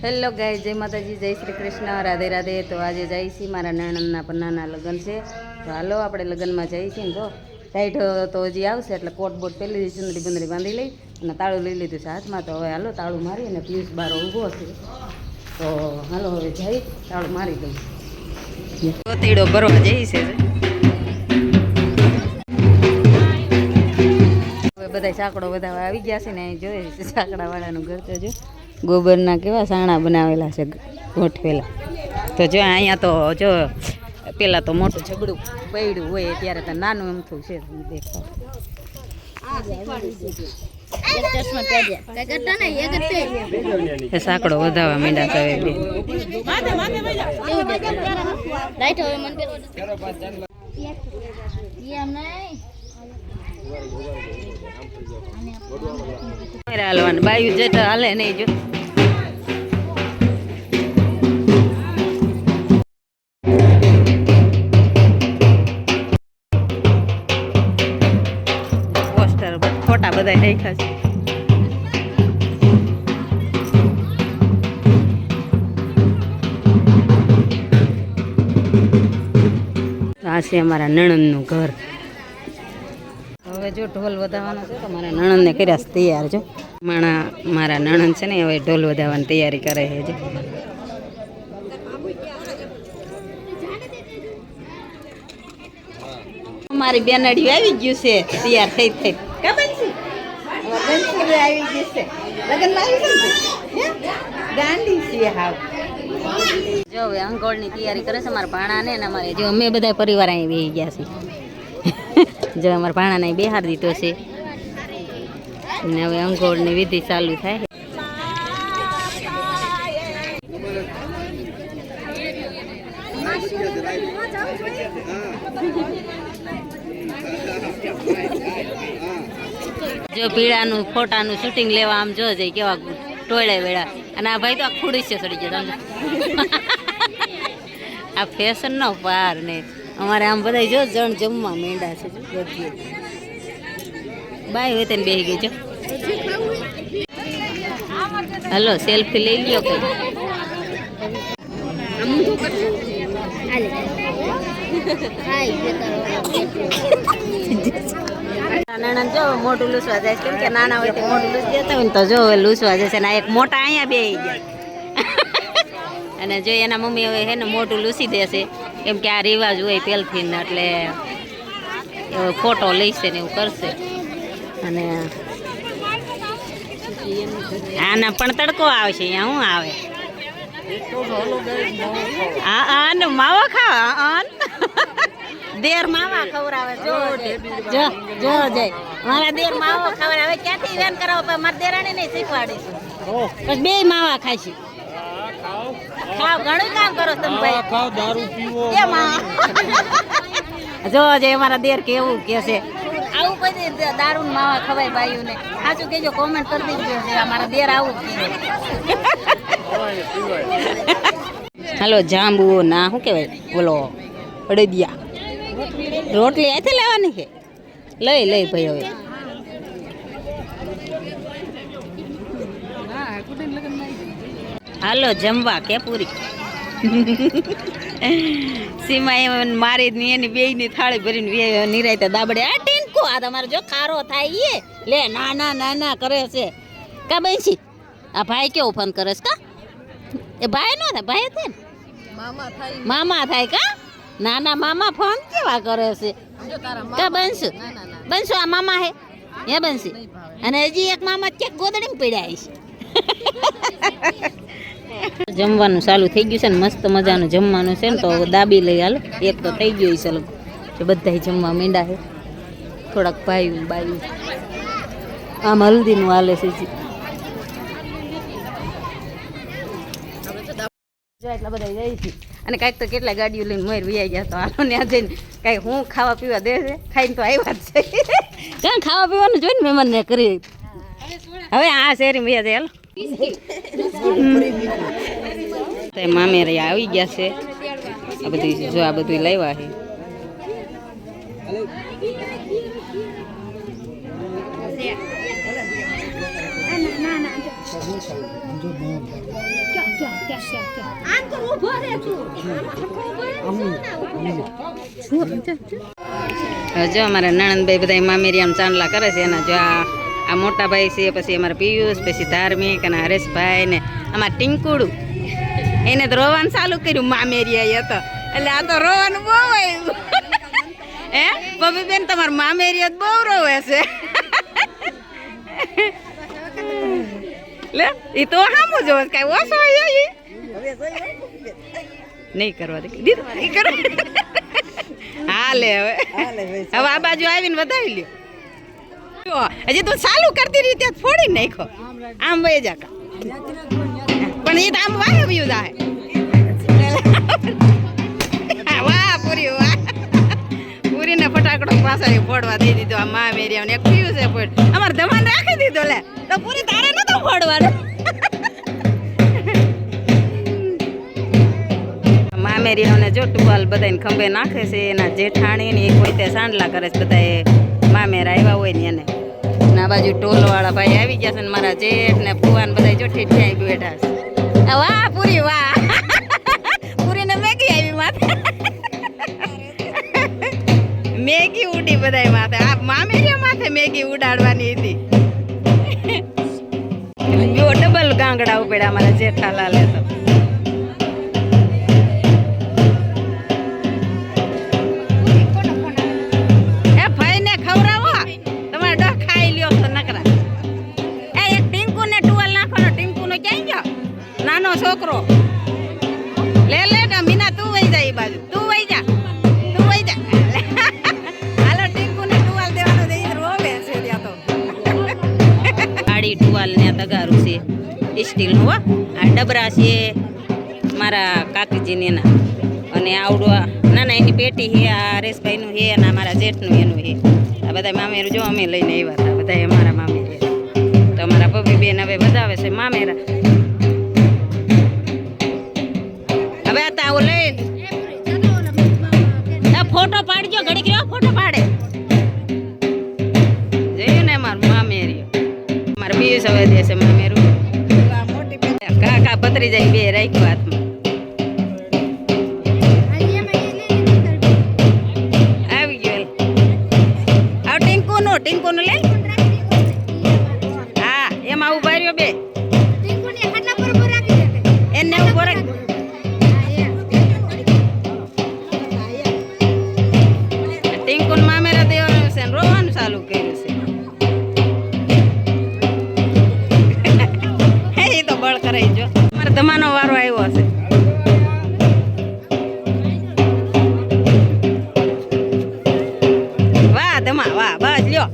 Hello ગાય, જય માતાજી, જય શ્રી કૃષ્ણ, રાધે રાધે. તો આજે જઈએ છીએ મારા નણંદના પન્નાના લગ્ન છે, તો હાલો આપણે લગ્નમાં જઈએ છીએ ને. જો ટાઈટ તો હજી આવશે એટલે કોટ બોટ પહેરી લીધી, ચુંદડી બુંદડી બાંધી લઈ અને તાળું લઈ લીધું છે હાથમાં. તો હવે હાલો તાળું મારી અને પિયુષ બારો ઊભો છે, તો હાલો હવે જઈ તાળું મારી દઉં. તેડો ભરવા જઈ છે. હવે બધા સાંકડો બધા આવી ગયા છે ને, અહીં જોઈએ છે સાંકડાવાળાનું ઘર. તો જો ગોબરના કેવા સાણા બનાવેલા છે ગોઠવેલા. તો જો અહીંયા તો જો પેલા તો મોટું ઝઘડું પડ્યું હોય ત્યારે તો નાનું એમ થયું છે દેખાવ. સાંકડો વધારવા માંડ્યા છે હવે. હાલવાનું બાયું જતા હાલે નહીં. જો પોસ્ટર ફોટા બધા નાખ્યા છે. આ છે અમારા નણંદનું ઘર. હવે જો ઢોલ વધાવવાનો છે તો મારા નણંદને કર્યા છે તૈયાર. જો મારા નણંદ છે ને હવે ઢોલ વધાવવાની તૈયારી કરે છે. જો મારી બેનડીઓ આવી ગયું છે તૈયાર થઈ થઈ. આવી ગયું છે લગ્નમાં આવી છે ગાંડી છે હાવ. જો હવે અંગોળની તૈયારી કરે છે મારા ભાણાને ને અમારે. જો અમે બધા પરિવાર અહીં બેસી ગયા છીએ. જો અમારા ભાણાને બેહાર દીધો છે ને હવે અંગોળની વિધિ ચાલુ થાય. જો પીળાનું ફોટાનું શૂટિંગ લેવા આમ જો જઈ કેવા ટોળે વેળા. અને આ ભાઈ તો આ ખુડી છે ચડી ગયા. આ ફેશન નો પાર ને અમારે આમ બધા જો જણ જમવા માંડ્યા છે. બધી બાય હોય તેને બેસી ગઈ. જો હલો સેલ્ફી લઈ લ્યો કઈ. નણંદ જો મોટું લૂસવા જાય. કેમ કે નાના હોય તો મોટું લૂસ દેતા હોય ને તો જો લૂસવા જશે ને. એક મોટા અહીંયા બેસી ગયા અને જો એના મમ્મી હવે હે ને મોટું લૂસી દેશે. કેમ કે આ રિવાજ હોય પહેલથી ને એટલે ફોટો લઈશે ને એવું કરશે. અને આના પણ તડકો આવશે. અહીંયા શું આવે? હા ને માવા ખાવા. દેર માવા ખવડાવે. જો જો જો જય મારા દેર માવા ખવડાવે. ક્યાંથી વેન કરાવો પણ મારા દેરાણી નહીં શીખવાડીશું. બસ બે માવા ખાઈશું. ખાવ ઘણું કામ કરો તમે ભાઈ. ખાવ દારૂ પીવો. જો જે અમારા દેર કેવું કે છે આવું કોઈ દારૂ માવા ખવાય બાયું ને. સાચું કેજો, કોમેન્ટ કરી દીધું છે અમારા દેર આવું જ કહે. હાલો જાંબુ ના શું કહેવાય બોલો અડદિયા રોટલી અહીંથી લેવાની છે. લઈ લઈ ભાઈ હવે. હાલો જમવા કે પૂરી. સીમા એમ મારી એની બેયની થાળી ભરીને નિરાયતા દાબડે. આ ટીનકો આ તમારે જો ખારો થાય એ લે નાના નાના કરે છે. કા બેસી આ ભાઈ કેવું ફોન કરે છે? કા એ ભાઈ નો થાય ભાઈ થાય ને મામા થાય. કા નાના મામા ફોન કેવા કરે છે? કા બનશું બનશું આ મામા હે હે બનશી. અને હજી એક મામા ક્યાંક ગોદડીમાં પડ્યા છે. જમવાનું ચાલુ થઈ ગયું છે ને મસ્ત મજાનું જમવાનું છે ને. તો દાબી લઈ હાલો. એક તો થઈ ગયું છે લગ બધા જમવા માંડ્યા છે. થોડાક ભાઈ બાયું આમ હલ્દીનું હાલે છે. એટલા બધા જાય છે અને કાંઈક તો કેટલા ગાડીઓ લઈને મોર વી ગયા. તો હાલો ત્યાં જઈને કાંઈ હું ખાવા પીવા દે છે. ખાઈને તો આવ્યા જ છે. ક્યાં ખાવા પીવાનું જોઈને મહેમાનને કરી. હવે આ શેરી મેં જાય. હાલો તો મામેરા આવી ગયા છે. આ બધી જો આ બધું લાવ્યા છે. જો અમારા નણંદભાઈ બધા મામેરિયામ ચાંદલા કરે છે એના જો આ મોટા ભાઈ છે, પછી અમારા પિયુષ, પછી ધાર્મિક અને હરેશભાઈ ને અમારા ટીંકુડું એને તો રોવાનું ચાલુ કર્યું મામેરિયા તો, એટલે આ તો રોવાનું બહુ આવ્યું હે બબી બેન, તમારા મામેરિયા બહુ રોવે છે લે એ તો સામું જોવે કઈ ઓછો નહીં કરવા દે દીધું હાલે હવે હવે આ બાજુ આવીને વધાવી લ્યો. હજી તું ચાલુ કરતી રીતે ફોડી નાખો આમ વહી જા પણ એ તો આમ વાગ્યું જાય. વાહ પૂરી વાહ, પૂરીને ફટાકડો પાછળ ફોડવા દઈ દીધો. આ મા મેરિયાને એક પીયું છે ફોડ અમારે ધમાન રાખી દીધો લે તો પૂરી તારે નતો ફોડવાનો. મામેરિયાને જો ટુવાલ બધાને ખંભે નાખે છે, એના જેઠાણી ને કોઈ તે સાંડલા કરે છે, બધા મામેરા આવ્યા હોય ને એને. આ બાજુ ટોલવાળા ભાઈ આવી ગયા છે ને મારા જેઠ ને ફુવાન બધા જો ઠેઠ બેઠા છે. વાહ પૂરી વાહ, પૂરીને મેગી આવી માથે, મેગી ઉડી બધા માથે. આ મામેરિયા માથે મેગી ઉડાડવાની હતી. જો ડબલ ગાંગડા ઉપડ્યા મારા જેઠાલાલે તો. છોકરો લે લે મીના તું વઈ જા, એ બાજુ તું વઈ જા, તું વઈ જા. હાલો ટીંકુ ને ટુવાલ દેવાનો દે, રોવે છે ત્યાં તો. આડી ટુવાલ ને તગારું છે સ્ટીલ નું, આ ડબરા છે મારા કાકીજી ને એના, અને આવડો નાના એની પેટી છે, આ રેશભાઈ નું છે અને મારા જેઠ નું એનું છે. આ બધા મામેરું જો અમે લઈને આવ્યા હતા, બધા અમારા મામેરા. તો અમારા પપ્પી બેન હવે વધાવે છે મામેરા. ફોટો પાડજો ઘડી કેવા ફોટો પાડે જોયું ને અમારું મામેરિયું. મારા પિયુષ હવે દેશે મામેરું. કાકા પતરી જાય બે રાખ્યું હાથમાં. આવી ગયો આવ ટીંકુ નું લે. હા એમાં ઉભા રહ્યો બે એને ઉભો રાખ. ટીંકુન મામેરા દેવાનું છે ને રોવાનું ચાલુ કર્યું છે. એ તો બળ કરાઈ જો મારે ધમાનો વારો આવ્યો હશે. વાહ ધમા વાહ, બસ લ્યો.